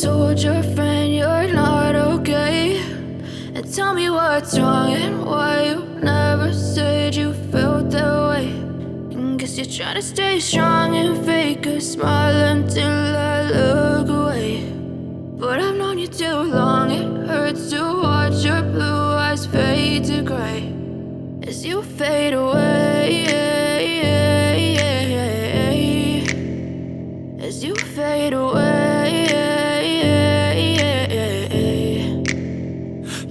told your friend you're not okay, and tell me what's wrong and why you never said you felt that way. And guess you're trying to stay strong and fake a smile until I look away. But I've known you too long, it hurts to watch your blue eyes fade to gray as you fade away, as you fade away.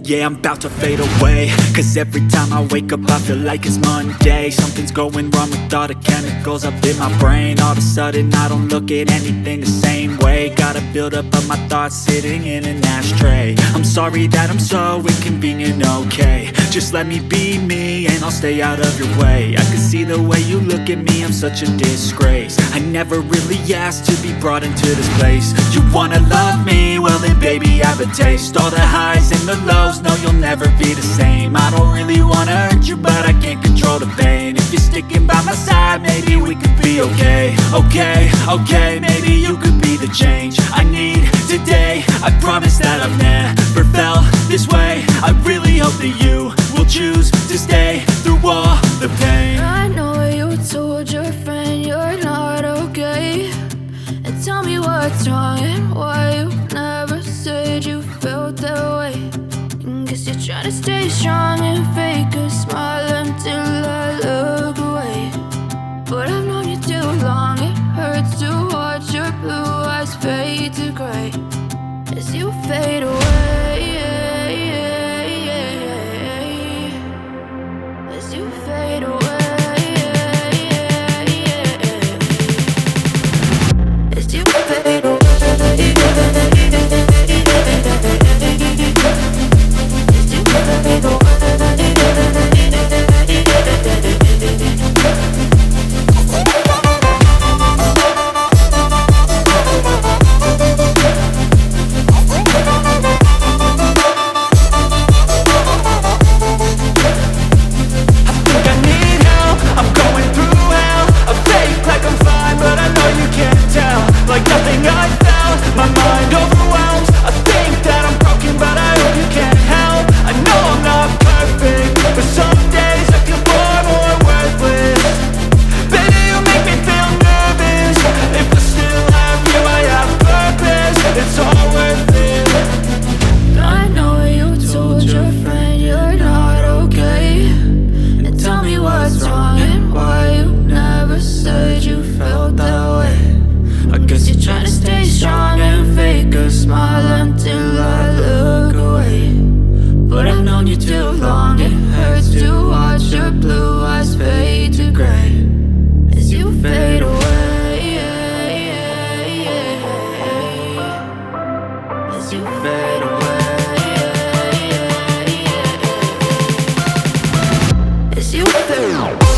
Yeah, I'm about to fade away, cause every time I wake up I feel like it's Monday. Something's going wrong with all the chemicals up in my brain. All of a sudden I don't look at anything the same way. Gotta build up of my thoughts sitting in an ashtray. I'm sorry that I'm so inconvenient, okay. Just let me be me and I'll stay out of your way. I can see the way you look at me, I'm such a disgrace. I never really asked to be brought into this place. You wanna love me? Well then baby I have a taste. All the highs and the lows, no you'll never be the same. I don't really wanna hurt you but I can't control the pain. If you're sticking by my side maybe we could be okay. Okay, maybe you could be the change I need today. I promise that I've never felt this way. I really hope that you will choose to stay through all the pain. I know you told your friend you're not okay, and tell me what's wrong and why you never said you felt that way. And guess you're trying to stay strong and fake a smile until I look away. But I've known you too long, it hurts to watch your blue eyes fade to gray as you fade away, as you fade away, as you fade away. As you fade away.